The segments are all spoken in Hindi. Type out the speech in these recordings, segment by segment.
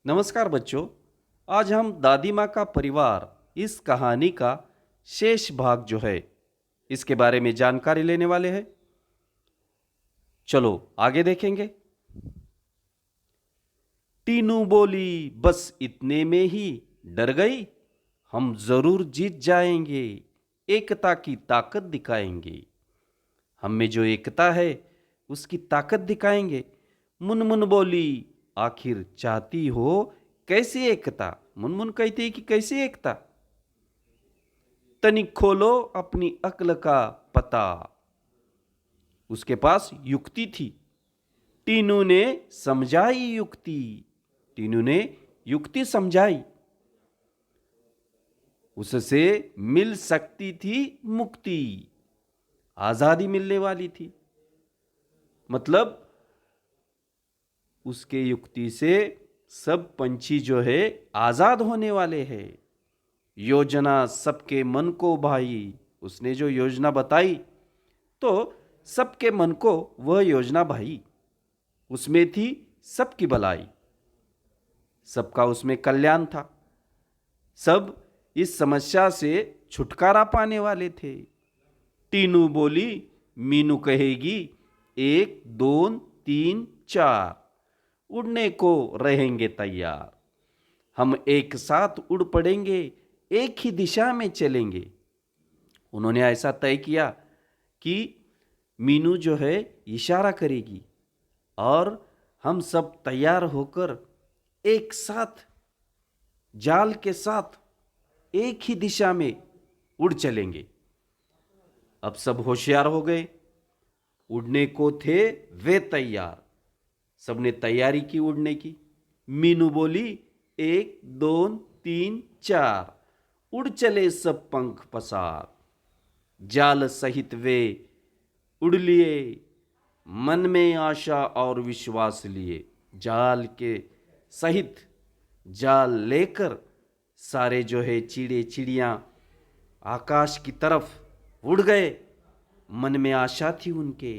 नमस्कार बच्चों। आज हम दादी माँ का परिवार इस कहानी का शेष भाग जो है इसके बारे में जानकारी लेने वाले हैं। चलो आगे देखेंगे। टीनू बोली, बस इतने में ही डर गई। हम जरूर जीत जाएंगे, एकता की ताकत दिखाएंगे। हम में जो एकता है उसकी ताकत दिखाएंगे। मुनमुन बोली, आखिर चाहती हो कैसी एकता? मुनमुन कहती है कि कैसी एकता? तनिक खोलो अपनी अक्ल का पता। उसके पास युक्ति थी। टीनू ने समझाई युक्ति। टीनू ने युक्ति समझाई। उससे मिल सकती थी मुक्ति, आजादी मिलने वाली थी। मतलब उसके युक्ति से सब पंछी जो है आजाद होने वाले हैं। योजना सबके मन को भाई। उसने जो योजना बताई तो सबके मन को वह योजना भाई। उसमें थी सबकी भलाई, सबका उसमें कल्याण था। सब इस समस्या से छुटकारा पाने वाले थे। टीनू बोली, मीनू कहेगी 1 2 3 4, उड़ने को रहेंगे तैयार। हम एक साथ उड़ पड़ेंगे, एक ही दिशा में चलेंगे। उन्होंने ऐसा तय किया कि मीनू जो है इशारा करेगी और हम सब तैयार होकर एक साथ जाल के साथ एक ही दिशा में उड़ चलेंगे। अब सब होशियार हो गए। उड़ने को थे वे तैयार। सबने तैयारी की उड़ने की। मीनू बोली 1 2 3 4, उड़ चले सब पंख पसार। जाल सहित वे उड़ लिए, मन में आशा और विश्वास लिए। जाल के सहित जाल लेकर सारे जो है चिड़े चिड़ियाँ आकाश की तरफ उड़ गए। मन में आशा थी उनके,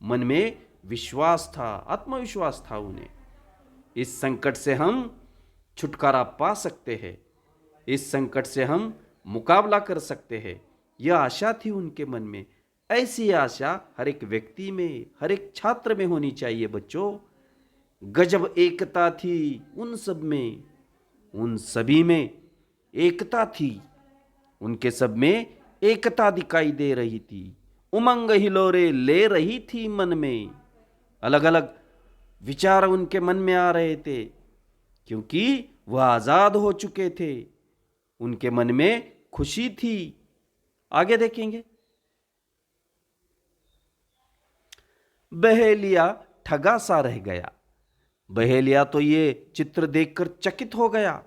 मन में विश्वास था, आत्मविश्वास था उन्हें। इस संकट से हम छुटकारा पा सकते हैं, इस संकट से हम मुकाबला कर सकते हैं, यह आशा थी उनके मन में। ऐसी आशा हर एक व्यक्ति में, हर एक छात्र में होनी चाहिए बच्चों। गजब एकता थी उन सब में, उन सभी में एकता थी। उनके सब में एकता दिखाई दे रही थी। उमंग हिलोरे ले रही थी मन में। अलग अलग विचार उनके मन में आ रहे थे क्योंकि वह आजाद हो चुके थे। उनके मन में खुशी थी। आगे देखेंगे। बहेलिया ठगा सा रह गया। बहेलिया तो ये चित्र देखकर चकित हो गया।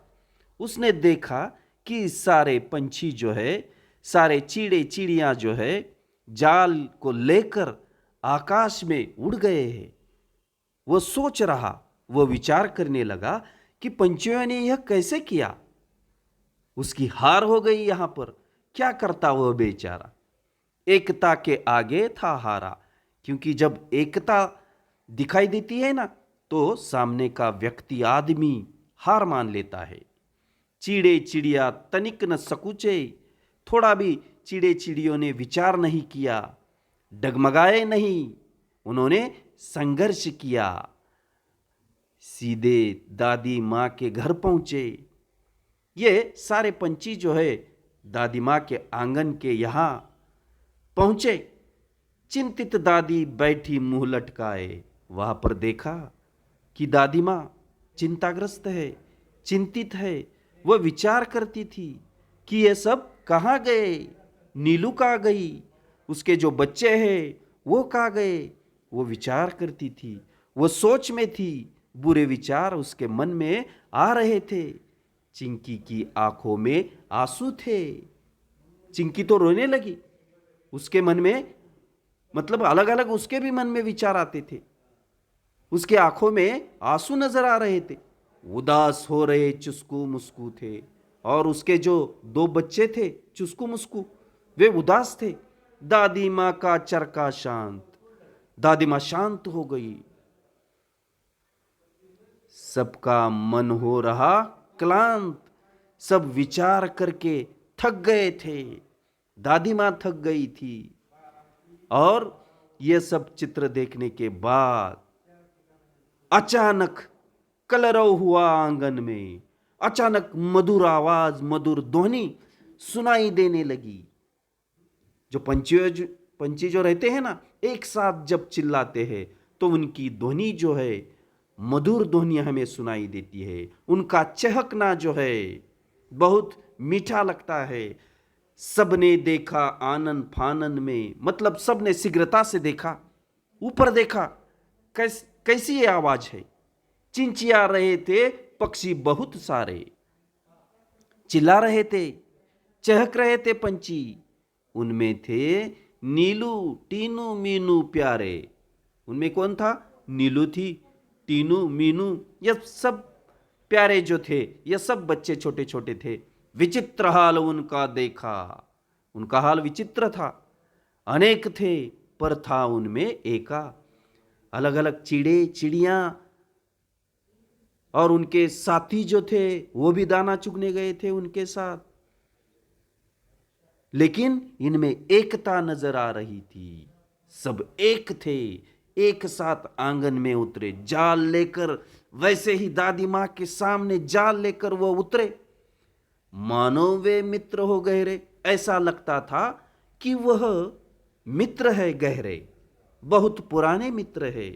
उसने देखा कि सारे पंछी जो है, सारे चिड़े चिड़ियां जो है जाल को लेकर आकाश में उड़ गए हैं। वो सोच रहा, वो विचार करने लगा कि पंछियों ने यह कैसे किया। उसकी हार हो गई। यहां पर क्या करता वह बेचारा? एकता के आगे था हारा। क्योंकि जब एकता दिखाई देती है ना, तो सामने का व्यक्ति, आदमी हार मान लेता है। चिड़े चिड़िया तनिक न सकुचे। थोड़ा भी चिड़े चिड़ियों ने विचार नहीं किया, डगमगाए नहीं। उन्होंने संघर्ष किया। सीधे दादी माँ के घर पहुंचे। ये सारे पंछी जो है दादी माँ के आंगन के यहाँ पहुंचे। चिंतित दादी बैठी मुंह लटकाए। वहां पर देखा कि दादी माँ चिंताग्रस्त है, चिंतित है। वह विचार करती थी कि ये सब कहाँ गए। नीलू कहाँ गई, उसके जो बच्चे हैं वो कहाँ गए। वो विचार करती थी, वो सोच में थी। बुरे विचार उसके मन में आ रहे थे। चिंकी की आंखों में आंसू थे। चिंकी तो रोने लगी। उसके मन में, मतलब अलग अलग उसके भी मन में विचार आते थे। उसके आंखों में आंसू नजर आ रहे थे। उदास हो रहे चुस्कू मुस्कू थे। और उसके जो 2 बच्चे थे चुस्कू मुस्कू, वे उदास थे। दादी माँ का चरखा शांत। दादी माँ शांत हो गई। सबका मन हो रहा क्लांत, सब विचार करके थक गए थे। दादी माँ थक गई थी। और ये सब चित्र देखने के बाद अचानक कलरव हुआ आंगन में। अचानक मधुर आवाज, मधुर ध्वनि सुनाई देने लगी। जो पंछी जो रहते हैं ना, एक साथ जब चिल्लाते हैं तो उनकी ध्वनि जो है, मधुर ध्वनि हमें सुनाई देती है। उनका चहकना जो है बहुत मीठा लगता है। सबने देखा आनन फानन में, मतलब सबने शीघ्रता से देखा, ऊपर देखा। कैसी ये आवाज है? चिंचिया रहे थे पक्षी बहुत सारे, चिल्ला रहे थे, चहक रहे थे पंछी। उनमें थे नीलू, टीनू, मीनू प्यारे। उनमें कौन था? नीलू थी, टीनू, मीनू, ये सब प्यारे जो थे, ये सब बच्चे छोटे छोटे थे। विचित्र हाल उनका देखा। उनका हाल विचित्र था। अनेक थे पर था उनमें एका। अलग अलग चिड़े चिड़ियां और उनके साथी जो थे वो भी दाना चुगने गए थे उनके साथ। लेकिन इनमें एकता नजर आ रही थी। सब एक थे, एक साथ आंगन में उतरे जाल लेकर। वैसे ही दादी माँ के सामने जाल लेकर वो उतरे, मानो वे मित्र हो गहरे। ऐसा लगता था कि वह मित्र है गहरे, बहुत पुराने मित्र है,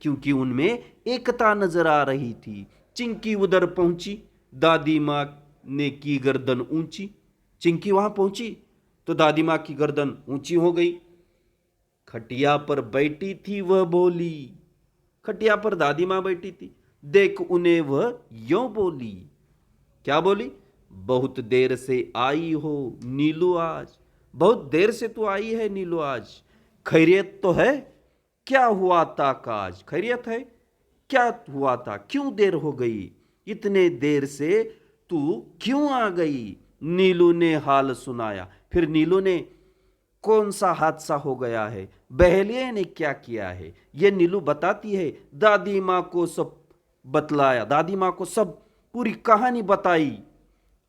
क्योंकि उनमें एकता नजर आ रही थी। चिंकी उधर पहुंची, दादी माँ ने की गर्दन ऊंची। चिंकी वहां पहुंची तो दादी माँ की गर्दन ऊंची हो गई। खटिया पर बैठी थी वह बोली। खटिया पर दादी माँ बैठी थी, देख उन्हें वह यूं बोली। क्या बोली? बहुत देर से आई हो नीलू आज, बहुत देर से तू आई है नीलू आज। खैरियत तो है? क्या हुआ था काज? खैरियत है? क्या हुआ था? क्यों देर हो गई? इतने देर से तू क्यों आ गई? नीलू ने हाल सुनाया। फिर नीलू ने कौन सा हादसा हो गया है, बहेलिया ने क्या किया है, यह नीलू बताती है। दादी माँ को सब बतलाया, दादी माँ को सब पूरी कहानी बताई।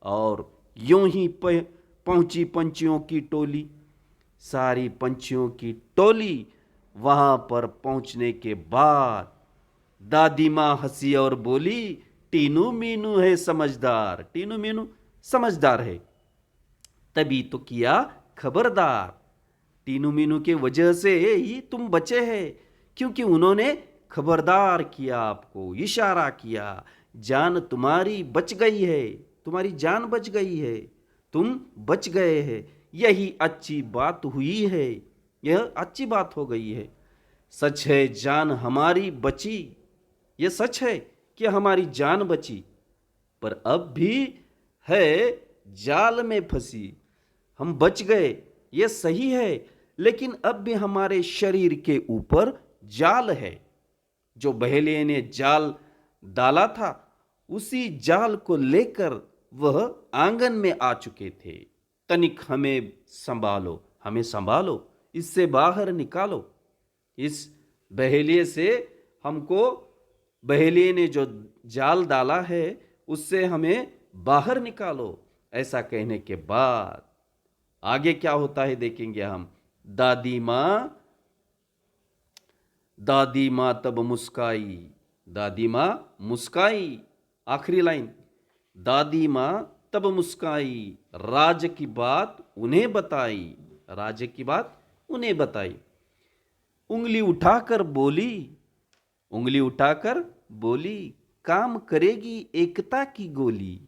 और यूं ही पहुंची पंछियों की टोली। सारी पंछियों की टोली वहां पर पहुंचने के बाद दादी माँ हंसी और बोली, टीनू मीनू है समझदार, टीनू मीनू समझदार है, तभी तो किया खबरदार। टीनू मीनू के वजह से ही तुम बचे हैं, क्योंकि उन्होंने खबरदार किया, आपको इशारा किया। जान तुम्हारी बच गई है, तुम्हारी जान बच गई है, तुम बच गए हैं। यही अच्छी बात हुई है, यह अच्छी बात हो गई है। सच है जान हमारी बची, यह सच है कि हमारी जान बची, पर अब भी है जाल में फंसी। हम बच गए, यह सही है, लेकिन अब भी हमारे शरीर के ऊपर जाल है। जो बहेलिये ने जाल डाला था, उसी जाल को लेकर वह आंगन में आ चुके थे। तनिक हमें संभालो, हमें संभालो, इससे बाहर निकालो। इस बहेलिये से हमको, बहेलिये ने जो जाल डाला है उससे हमें बाहर निकालो। ऐसा कहने के बाद आगे क्या होता है देखेंगे हम। दादी माँ तब मुस्काई, दादी माँ मुस्काई। आखिरी लाइन, दादी माँ तब मुस्काई, राज की बात उन्हें बताई, राज की बात उन्हें बताई। उंगली उठाकर बोली, उंगली उठाकर बोली, काम करेगी एकता की गोली।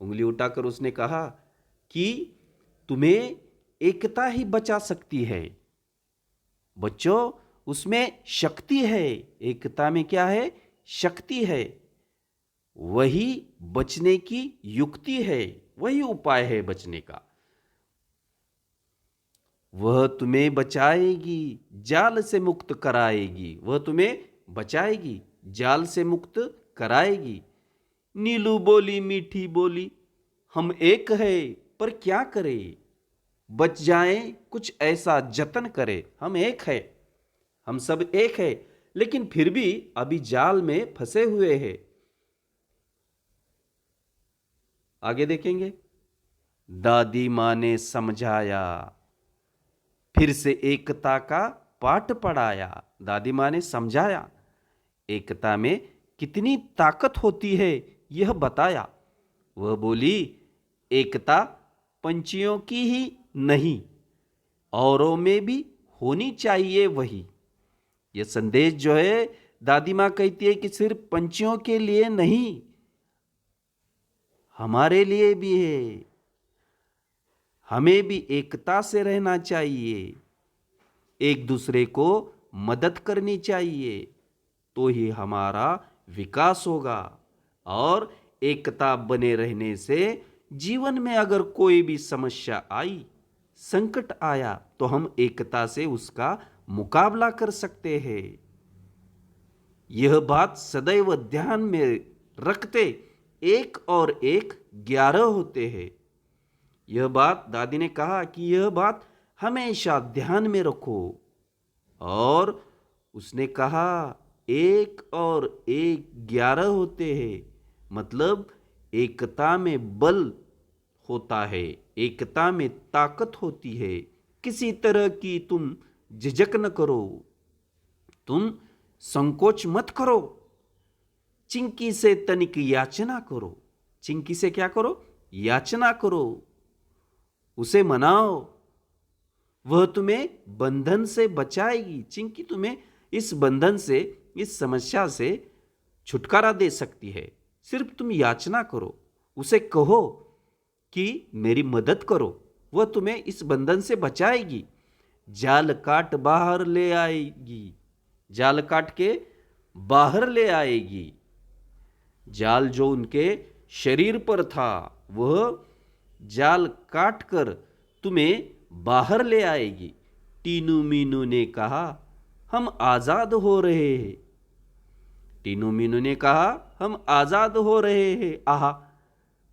उंगली उठाकर उसने कहा कि तुम्हें एकता ही बचा सकती है। बच्चों, उसमें शक्ति है, एकता में क्या है? शक्ति है। वही बचने की युक्ति है, वही उपाय है बचने का। वह तुम्हें बचाएगी, जाल से मुक्त कराएगी, वह तुम्हें बचाएगी, जाल से मुक्त कराएगी। नीलू बोली मीठी बोली, हम एक है पर क्या करें, बच जाएं कुछ ऐसा जतन करे। हम एक है, हम सब एक है, लेकिन फिर भी अभी जाल में फंसे हुए हैं। आगे देखेंगे। दादी माँ ने समझाया, फिर से एकता का पाठ पढ़ाया। दादी माँ ने समझाया, एकता में कितनी ताकत होती है यह बताया। वह बोली, एकता पंछियों की ही नहीं, औरों में भी होनी चाहिए वही। यह संदेश जो है, दादी माँ कहती है कि सिर्फ पंछियों के लिए नहीं, हमारे लिए भी है। हमें भी एकता से रहना चाहिए, एक दूसरे को मदद करनी चाहिए, तो ही हमारा विकास होगा। और एकता बने रहने से जीवन में अगर कोई भी समस्या आई, संकट आया, तो हम एकता से उसका मुकाबला कर सकते हैं। यह बात सदैव ध्यान में रखते, एक और एक 11 होते हैं। यह बात दादी ने कहा कि यह बात हमेशा ध्यान में रखो। और उसने कहा, एक और एक 11 होते हैं, मतलब एकता में बल होता है, एकता में ताकत होती है। किसी तरह की तुम झिझक न करो, तुम संकोच मत करो। चिंकी से तनिक याचना करो। चिंकी से क्या करो? याचना करो, उसे मनाओ, वह तुम्हें बंधन से बचाएगी। चिंकी तुम्हें इस बंधन से, इस समस्या से छुटकारा दे सकती है। सिर्फ तुम याचना करो, उसे कहो कि मेरी मदद करो, वह तुम्हें इस बंधन से बचाएगी। जाल काट बाहर ले आएगी, जाल काट के बाहर ले आएगी। जाल जो उनके शरीर पर था, वह जाल काट कर तुम्हें बाहर ले आएगी। टीनू मीनू ने कहा, हम आजाद हो रहे हैं। टीनू मीनू ने कहा, हम आजाद हो रहे हैं। आहा,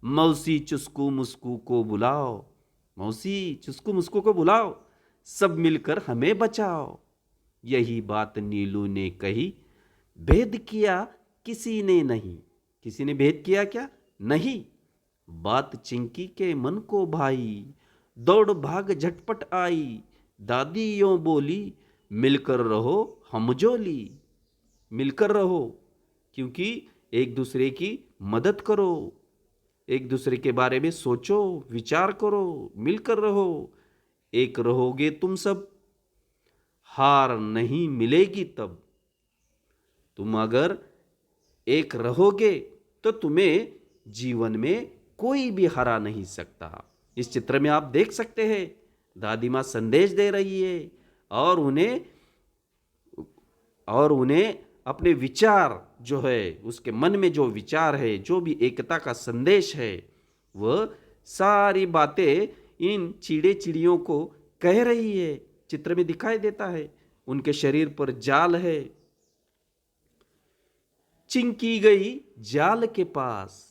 मौसी चुस्कू मुस्कू को बुलाओ, मौसी चुस्कू मुस्कू को बुलाओ, सब मिलकर हमें बचाओ। यही बात नीलू ने कही, भेद किया किसी ने नहीं। किसी ने भेद किया क्या? नहीं। बात चिंकी के मन को भाई, दौड़ भाग झटपट आई। दादी यों बोली, मिलकर रहो हमजोली। मिलकर रहो, क्योंकि एक दूसरे की मदद करो, एक दूसरे के बारे में सोचो, विचार करो, मिलकर रहो। एक रहोगे तुम सब, हार नहीं मिलेगी तब। तुम अगर एक रहोगे तो तुम्हें जीवन में कोई भी हरा नहीं सकता। इस चित्र में आप देख सकते हैं, दादी माँ संदेश दे रही है और उन्हें अपने विचार जो है, उसके मन में जो विचार है, जो भी एकता का संदेश है, वह सारी बातें इन चिड़े चिड़ियों को कह रही है। चित्र में दिखाई देता है, उनके शरीर पर जाल है। चिंकी गई जाल के पास,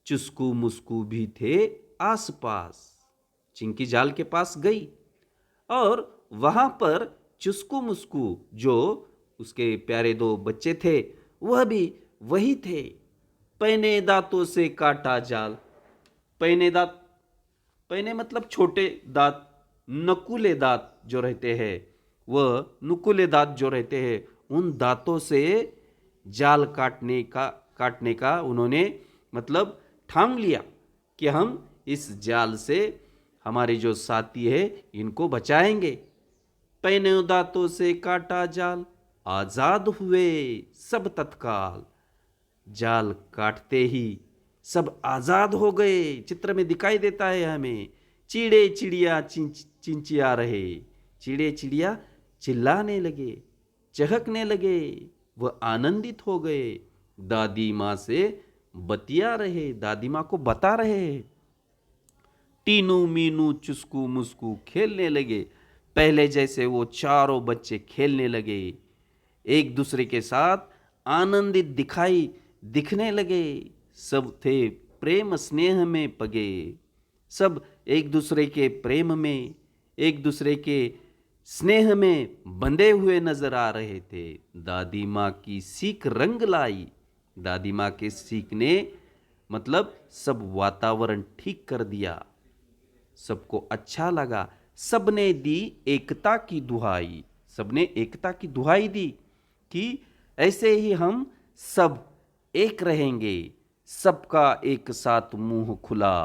चुस्कू मुस्कू भी थे आसपास। चिंकी जाल के पास गई और वहां पर चुस्कू मुस्कू, जो उसके प्यारे दो बच्चे थे, वह भी वही थे। पहने दांतों से काटा जाल। पहने दांत, पहने मतलब छोटे दांत, नकुले दांत जो रहते हैं, वह नुकुले दांत जो रहते हैं, उन दांतों से जाल काटने का उन्होंने मतलब ठान लिया कि हम इस जाल से हमारे जो साथी है इनको बचाएंगे। पहने दांतों से काटा जाल, आजाद हुए सब तत्काल। जाल काटते ही सब आजाद हो गए। चित्र में दिखाई देता है हमें, चिड़े चिड़िया चिंचिया रहे। चिड़े चिड़िया चिल्लाने लगे, चहकने लगे, वह आनंदित हो गए। दादी माँ से बतिया रहे, दादी माँ को बता रहे। टीनू मीनू चुस्कू मुस्कू खेलने लगे। पहले जैसे वो चारों बच्चे खेलने लगे, एक दूसरे के साथ आनंदित दिखने लगे। सब थे प्रेम स्नेह में पगे, सब एक दूसरे के प्रेम में, एक दूसरे के स्नेह में बंधे हुए नजर आ रहे थे। दादी माँ की सीख रंग लाई। दादी माँ के सीख ने मतलब सब वातावरण ठीक कर दिया, सबको अच्छा लगा। सबने दी एकता की दुहाई। सबने एकता की दुहाई दी कि ऐसे ही हम सब एक रहेंगे। सबका एक साथ मुंह खुला।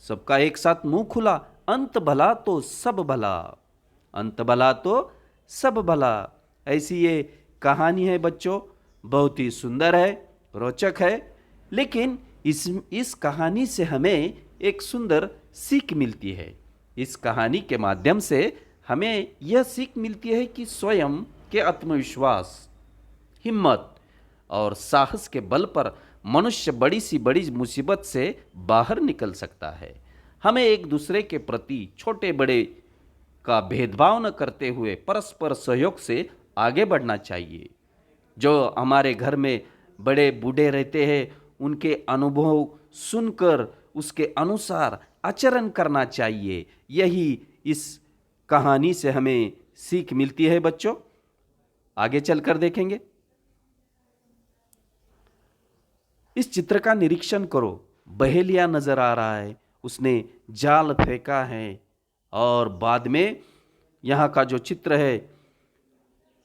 सबका एक साथ मुंह खुला। अंत भला तो सब भला। अंत भला तो सब भला। ऐसी ये कहानी है बच्चों, बहुत ही सुंदर है, रोचक है। लेकिन इस कहानी से हमें एक सुंदर सीख मिलती है। इस कहानी के माध्यम से हमें यह सीख मिलती है कि स्वयं के आत्मविश्वास, हिम्मत और साहस के बल पर मनुष्य बड़ी सी बड़ी मुसीबत से बाहर निकल सकता है। हमें एक दूसरे के प्रति छोटे बड़े का भेदभाव न करते हुए परस्पर सहयोग से आगे बढ़ना चाहिए। जो हमारे घर में बड़े बूढ़े रहते हैं, उनके अनुभव सुनकर उसके अनुसार आचरण करना चाहिए। यही इस कहानी से हमें सीख मिलती है बच्चों। आगे चलकर देखेंगे। इस चित्र का निरीक्षण करो। बहेलिया नजर आ रहा है, उसने जाल फेंका है और बाद में यहाँ का जो चित्र है,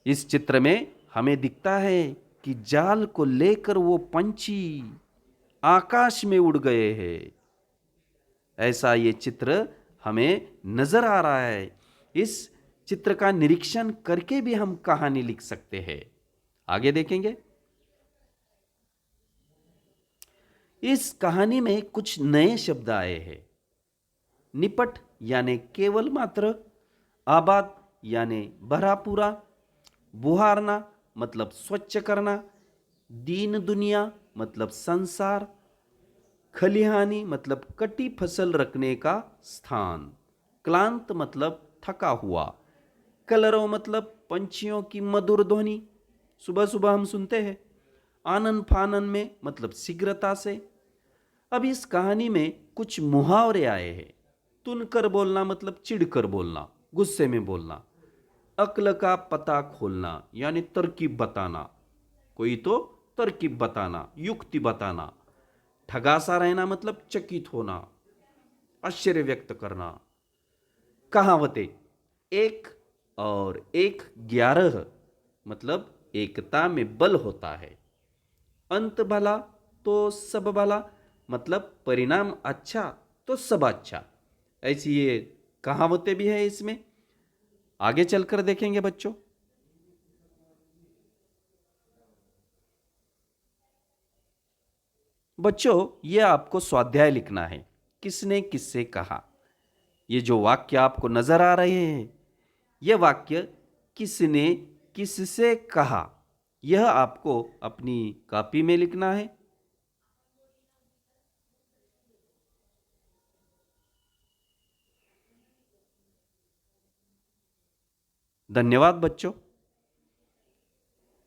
इस चित्र में हमें दिखता है कि जाल को लेकर वो पंछी आकाश में उड़ गए हैं। ऐसा ये चित्र हमें नजर आ रहा है। इस चित्र का निरीक्षण करके भी हम कहानी लिख सकते हैं। आगे देखेंगे। इस कहानी में कुछ नए शब्द आए हैं। निपट यानी केवल मात्र, आबाद यानी भरा पूरा, बुहारना मतलब स्वच्छ करना, दीन दुनिया मतलब संसार, खलिहानी मतलब कटी फसल रखने का स्थान, क्लांत मतलब थका हुआ, कलरव मतलब पंछियों की मधुर ध्वनि, सुबह सुबह हम सुनते हैं, आनन फानन में मतलब शीघ्रता से। अब इस कहानी में कुछ मुहावरे आए हैं। तुनकर बोलना मतलब चिढ़कर बोलना, गुस्से में बोलना। अक्ल का पता खोलना यानी तरकीब बताना, कोई तो तरकीब बताना, युक्ति बताना। ठगासा रहना मतलब चकित होना, आश्चर्य व्यक्त करना। कहावतें, एक और एक 11 मतलब एकता में बल होता है। अंत भला तो सब भला मतलब परिणाम अच्छा तो सब अच्छा। ऐसी ये कहावतें भी है इसमें। आगे चलकर देखेंगे बच्चों। बच्चों, ये आपको स्वाध्याय लिखना है। किसने किससे कहा। ये जो वाक्य आपको नजर आ रहे हैं, ये वाक्य किसने किससे कहा, यह आपको अपनी कॉपी में लिखना है। धन्यवाद बच्चों।